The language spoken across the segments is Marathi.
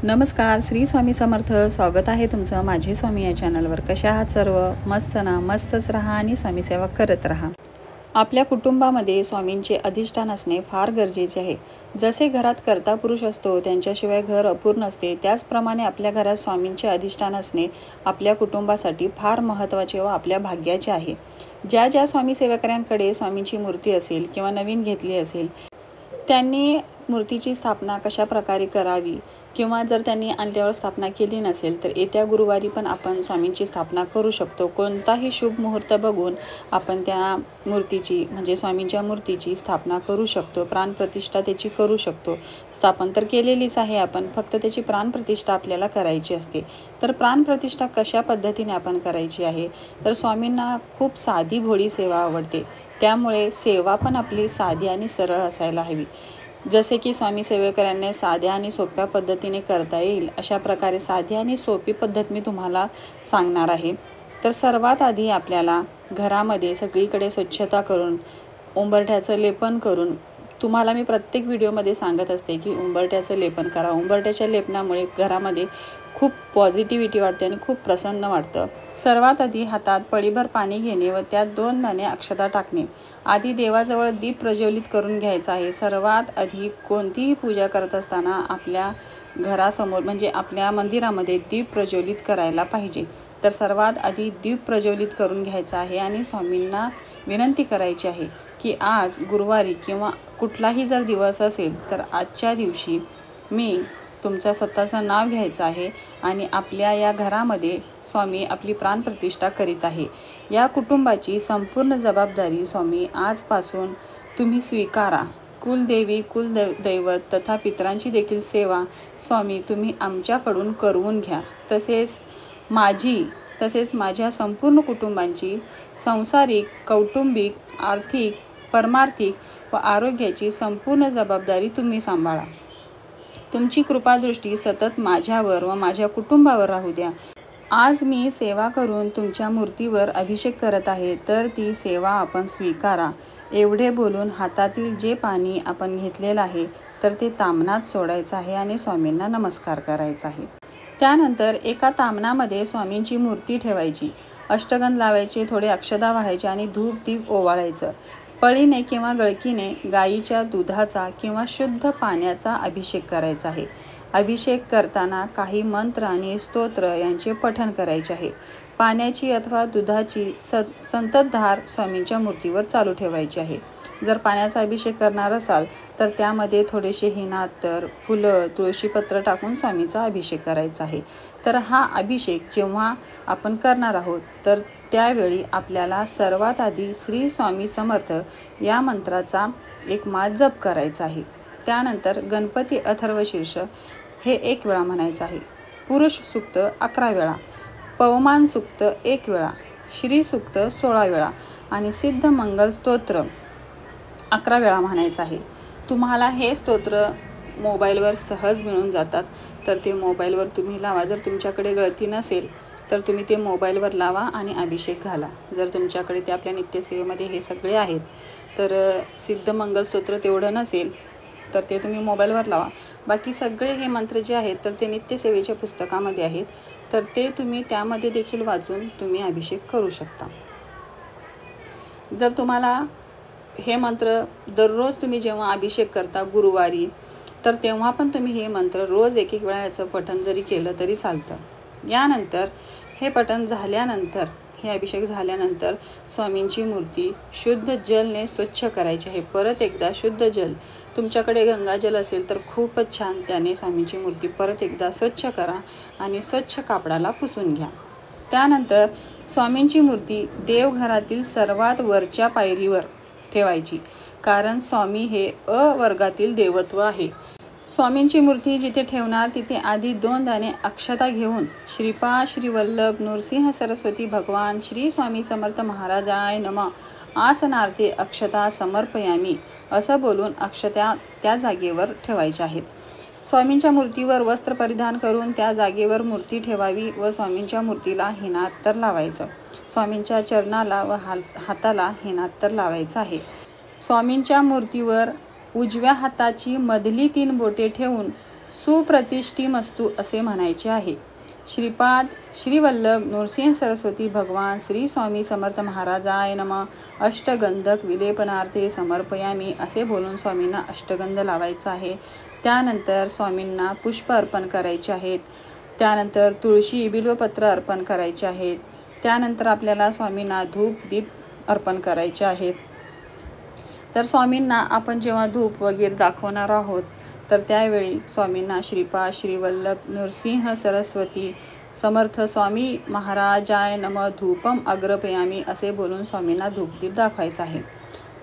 नमस्कार, श्री स्वामी समर्थ. स्वागत आहे तुमचं माझे स्वामी या चॅनलवर. कशा आहात सर्व? मस्त ना? मस्तच राहा आणि स्वामी सेवा करत राहा. आपल्या कुटुंबामध्ये स्वामींचे अधिष्ठान असणे फार गरजेचे आहे. जसे घरात कर्ता पुरुष असतो त्यांच्याशिवाय घर अपूर्ण असते, त्याचप्रमाणे आपल्या घरात स्वामींचे अधिष्ठान असणे आपल्या कुटुंबासाठी फार महत्त्वाचे व आपल्या भाग्याचे आहे. ज्या ज्या स्वामी सेवकऱ्यांकडे स्वामींची मूर्ती असेल किंवा नवीन घेतली असेल, त्यांनी मूर्तीची स्थापना कशा प्रकारे करावी किंवा जर त्यांनी आणल्यावर स्थापना केली नसेल तर येत्या गुरुवारी पण आपण स्वामींची स्थापना करू शकतो. कोणताही शुभ मुहूर्त बघून आपण त्या मूर्तीची म्हणजे स्वामींच्या मूर्तीची स्थापना करू शकतो. प्राणप्रतिष्ठा त्याची करू शकतो. स्थापन तर केलेलीच आहे आपण, फक्त त्याची प्राणप्रतिष्ठा आपल्याला करायची असते. तर प्राणप्रतिष्ठा कशा पद्धतीने आपण करायची आहे, तर स्वामींना खूप साधी भोळी सेवा आवडते. त्यामुळे सेवा पण आपली साधी आणि सरळ असायला हवी. जसे की स्वामी सेवकऱ्यांनी साध्या आणि सोप्या पद्धतीने करता येईल अशा प्रकारे साधी आणि सोपी पद्धत मी तुम्हाला सांगणार आहे. तर सर्वात आधी आपल्याला घरामध्ये सगळीकडे स्वच्छता करून उंबरठ्याचं लेपन करून, तुम्हाला मी प्रत्येक व्हिडिओमध्ये सांगत असते की उंबरठ्याचं लेपन करा. उंबरठ्याच्या लेपनामुळे घरामध्ये खूप पॉझिटिव्हिटी वाटते आणि खूप प्रसन्न वाटतं. सर्वात आधी हातात पळीभर पाणी घेणे व त्यात 2 दाणे अक्षता टाकणे. आधी देवाजवळ दीप प्रज्वलित करून घ्यायचा आहे. सर्वात आधी कोणतीही पूजा करत असताना आपल्या घरासमोर म्हणजे आपल्या मंदिरामध्ये दीप प्रज्वलित करायला पाहिजे. तर सर्वात आधी दीप प्रज्वलित करून घ्यायचा आहे आणि स्वामींना विनंती करायची आहे की आज गुरुवारी किंवा कुठलाही जर दिवस असेल तर आजच्या दिवशी मी तुमचं स्वतःचं नाव घ्यायचं आहे आणि आपल्या या घरामध्ये स्वामी आपली प्राणप्रतिष्ठा करीत आहे. या कुटुंबाची संपूर्ण जबाबदारी स्वामी आजपासून तुम्ही स्वीकारा. कुलदेवी कुलदैवत तथा पितरांची देखील सेवा स्वामी तुम्ही आमच्याकडून करवून घ्या. तसेच माझ्या संपूर्ण कुटुंबांची सांसारिक, कौटुंबिक, आर्थिक, परमार्थिक व आरोग्याची संपूर्ण जबाबदारी तुम्ही सांभाळा. तुमची कृपादृष्टी सतत माझ्यावर व माझ्या कुटुंबावर राहू द्या. आज मी सेवा करून तुमच्या मूर्तीवर अभिषेक करत आहे, तर ती सेवा आपण स्वीकारा. एवढे बोलून हातातील जे पाणी आपण घेतलेलं आहे तर ते तामनात सोडायचं आहे आणि स्वामींना नमस्कार करायचा आहे. त्यानंतर एका तामनामध्ये स्वामींची मूर्ती ठेवायची, अष्टगंध लावायचे, थोडे अक्षता वाहायचे आणि धूप दीप ओवाळायचं. पळीने किंवा गळकीने गाईच्या दुधाचा किंवा शुद्ध पाण्याचा अभिषेक करायचा आहे. अभिषेक करताना काही मंत्र आणि स्तोत्र यांचे पठण करायचे आहे. पाण्याची अथवा दुधाची संततधार स्वामींच्या मूर्तीवर चालू ठेवायची आहे. जर पाण्याचा अभिषेक करणार असाल तर त्यामध्ये थोडेसे हिनात्तर, फुलं, तुळशीपत्र टाकून स्वामींचा अभिषेक करायचा आहे. तर हा अभिषेक जेव्हा आपण करणार आहोत तर त्यावेळी आपल्याला सर्वात आधी श्री स्वामी समर्थ या मंत्राचा एक माळ जप करायचा आहे. त्यानंतर गणपती अथर्वशीर्ष हे 1 वेळा म्हणायचं आहे. पुरुष सूक्त 11 वेळा, पवमान सूक्त 1 वेळा, श्री सूक्त 16 वेळा आणि सिद्ध मंगल स्तोत्र 11 वेळा म्हणायचं आहे. तुम्हाला हे स्तोत्र मोबाईलवर सहज मिळून जातात, तर ते मोबाईलवर तुम्ही लावा. जर तुमच्याकडे गळती नसेल तर तुम्ही ते मोबाईलवर लावा आणि अभिषेक घाला. जर तुमच्याकडे ते आपल्या नित्यसेवेमध्ये हे सगळे आहेत तर सिद्ध मंगल स्तोत्र तेवढं नसेल तर ते तुम्ही मोबाईलवर लावा. बाकी सगळे हे मंत्र जे आहेत तर ते नित्यसेवेच्या पुस्तकामध्ये आहेत, तर ते तुम्ही त्यामध्ये देखील वाचून तुम्ही अभिषेक करू शकता. जर तुम्हाला हे मंत्र दररोज तुम्ही जेव्हा अभिषेक करता गुरुवारी, तर तेव्हा पण तुम्ही हे मंत्र रोज 1-1 वेळा याचं पठण जरी केलं तरी चालतं. यानंतर हे पठण झाल्यानंतर, हे अभिषेक झाल्यानंतर स्वामींची मूर्ती शुद्ध जलने स्वच्छ करायची आहे. परत एकदा शुद्ध जल, तुमच्याकडे गंगाजल असेल तर खूपच छान, त्याने स्वामींची मूर्ती परत एकदा स्वच्छ करा आणि स्वच्छ कापडाला पुसून घ्या. त्यानंतर स्वामींची मूर्ती देवघरातील सर्वात वरच्या पायरीवर ठेवायची, कारण स्वामी हे अ वर्गातील देवत्व आहे. स्वामींची मूर्ती जिथे ठेवणार तिथे आधी 2 दाणे अक्षता घेऊन श्रीपाद श्री वल्लभ नृसिंह सरस्वती भगवान श्री स्वामी समर्थ महाराजाय नमः आसनार्थे अक्षता समर्पयामी असं बोलून अक्षता त्या जागेवर ठेवायच्या आहेत. स्वामींच्या मूर्तीवर वस्त्र परिधान करून त्या जागेवर मूर्ती ठेवावी व स्वामींच्या मूर्तीला हिनात्तर लावायचं. स्वामींच्या चरणाला व हाताला हिनात्तर लावायचं आहे. स्वामींच्या मूर्तीवर उजव्या हाताची मधली 3 बोटे ठेवून सुप्रतिष्ठिमस्तु असे म्हणायचे आहे. श्रीपाद श्रीवल्लभ नृसिंह सरस्वती भगवान श्री स्वामी समर्थ महाराजाय नमः. अष्टगंधक विलेपनार्थे समर्पयामी असे बोलून स्वामींना अष्टगंध लावायचा आहे. त्यानंतर स्वामींना पुष्प अर्पण करायचे आहेत. त्यानंतर तुळशी बिल्वपत्र अर्पण करायचे आहेत. त्यानंतर आपल्याला स्वामींना धूप दीप अर्पण करायचे आहेत. तर स्वामींना आपण जेव्हा धूप वगैरे दाखवणार आहोत तर त्यावेळी स्वामींना श्रीपाद श्रीवल्लभ नृसिंह सरस्वती समर्थ स्वामी महाराजाय नमः धूपम अग्रपयामी असे बोलून स्वामींना धूपदीप दाखवायचा आहे.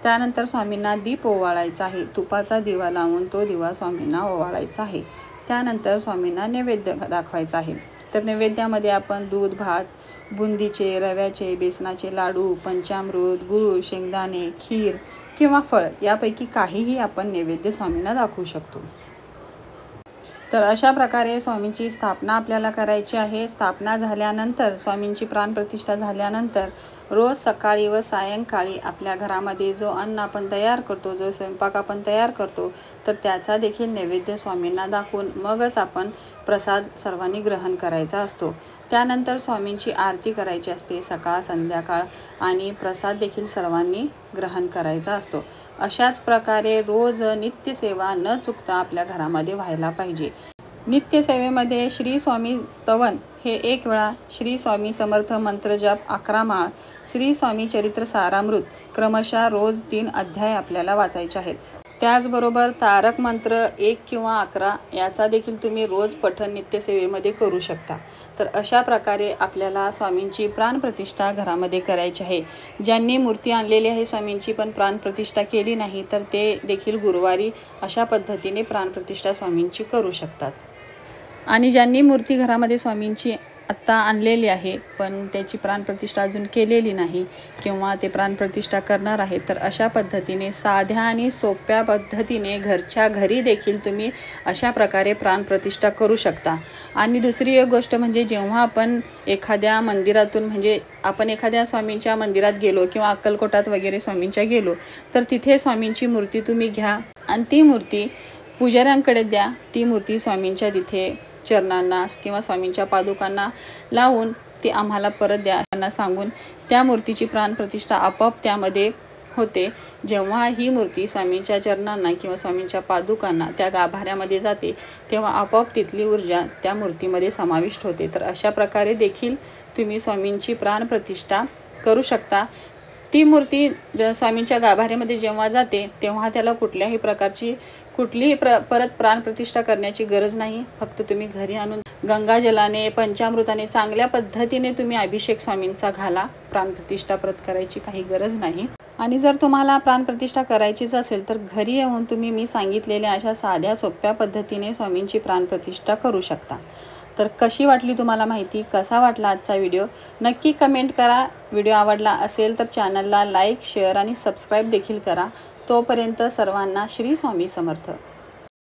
त्यानंतर स्वामींना दीप ओवाळायचा आहे. तुपाचा दिवा लावून तो दिवा स्वामींना ओवाळायचा आहे. त्यानंतर स्वामींना नैवेद्य दाखवायचा आहे. तर नैवेद्यामध्ये आपण दूध भात, बुंदीचे, रव्याचे, बेसनाचे लाडू, पंचामृत, गूळ, शेंगदाणे, खीर किंवा फळ यापैकी काहीही आपण नैवेद्य स्वामींना दाखवू शकतो. तर अशा प्रकारे स्वामींची स्थापना आपल्याला करायची आहे. स्थापना झाल्यानंतर स्वामींची प्राणप्रतिष्ठा झाल्यानंतर रोज सकाळी व सायंकाळी आपल्या घरामध्ये जो अन्न आपण तयार करतो, जो स्वयंपाक आपण तयार करतो तर त्याचा देखील नैवेद्य स्वामींना दाखवून मगच आपण प्रसाद सर्वांनी ग्रहण करायचा असतो. त्यानंतर स्वामींची आरती करायची असते सकाळ संध्याकाळ आणि प्रसाद देखील सर्वांनी ग्रहण करायचा असतो. अशाच प्रकारे रोज नित्यसेवा न चुकता आपल्या घरामध्ये व्हायला पाहिजे. नित्यसेवेमध्ये श्री स्वामी स्तवन हे 1 वेळा, श्री स्वामी समर्थ मंत्र जप 11 माळ, श्री स्वामी चरित्र सारामृत क्रमशः रोज 3 अध्याय आपल्याला वाचायचे आहेत. त्याचबरोबर तारक मंत्र 1 किंवा 11 याचा देखील तुम्ही रोज पठण नित्यसेवेमध्ये करू शकता. तर अशा प्रकारे आपल्याला स्वामींची प्राणप्रतिष्ठा घरामध्ये करायची आहे. ज्यांनी मूर्ती आणलेली आहे स्वामींची पण प्राणप्रतिष्ठा केली नाही तर ते देखील गुरुवारी अशा पद्धतीने प्राणप्रतिष्ठा स्वामींची करू शकतात. आणि ज्यांनी मूर्ती घरामध्ये स्वामींची आत्ता आणलेली आहे पण त्याची प्राणप्रतिष्ठा अजून केलेली नाही किंवा ते प्राणप्रतिष्ठा करणार आहेत तर अशा पद्धतीने साध्या आणि सोप्या पद्धतीने घरच्या घरी देखील तुम्ही अशा प्रकारे प्राणप्रतिष्ठा करू शकता. आणि दुसरी एक गोष्ट म्हणजे जेव्हा आपण एखाद्या मंदिरातून म्हणजे आपण एखाद्या स्वामींच्या मंदिरात गेलो किंवा अक्कलकोटात वगैरे स्वामींच्या गेलो तर तिथे स्वामींची मूर्ती तुम्ही घ्या आणि ती मूर्ती पुजाऱ्यांकडे द्या. ती मूर्ती स्वामींच्या तिथे चरणांना किंवा स्वामींच्या पादुकांना लावून ती आम्हाला परत द्या अशांना सांगून त्या मूर्तीची प्राणप्रतिष्ठा आपोआप त्यामध्ये होते. जेव्हा ही मूर्ती स्वामींच्या चरणांना किंवा स्वामींच्या पादुकांना त्या गाभाऱ्यामध्ये जाते तेव्हा आपोआप तिथली ऊर्जा त्या मूर्तीमध्ये समाविष्ट होते. तर अशा प्रकारे देखील तुम्ही स्वामींची प्राणप्रतिष्ठा करू शकता. ती मूर्ती स्वामींच्या गाभाऱ्यामध्ये जेव्हा जाते तेव्हा त्याला कुठल्याही प्रकारची परत प्राणप्रतिष्ठा करण्याची गरज नाही. फक्त तुम्ही घरी आणून गंगाजलाने पंचामृताने चांगल्या पद्धतीने तुम्ही अभिषेक स्वामींचा घाला. प्राणप्रतिष्ठा परत करायची काही गरज नाही. आणि जर तुम्हाला प्राणप्रतिष्ठा करायचीच असेल तर घरी येऊन तुम्ही मी सांगितलेल्या अशा साध्या सोप्या पद्धतीने स्वामींची प्राणप्रतिष्ठा करू शकता. तर कशी वाटली तुम्हाला माहिती, कसा वाटला आजचा व्हिडिओ नक्की कमेंट करा. व्हिडिओ आवडला असेल तर चॅनलला लाईक शेअर आणि सबस्क्राईब देखील करा. तोपर्यंत सर्वांना श्री स्वामी समर्थ.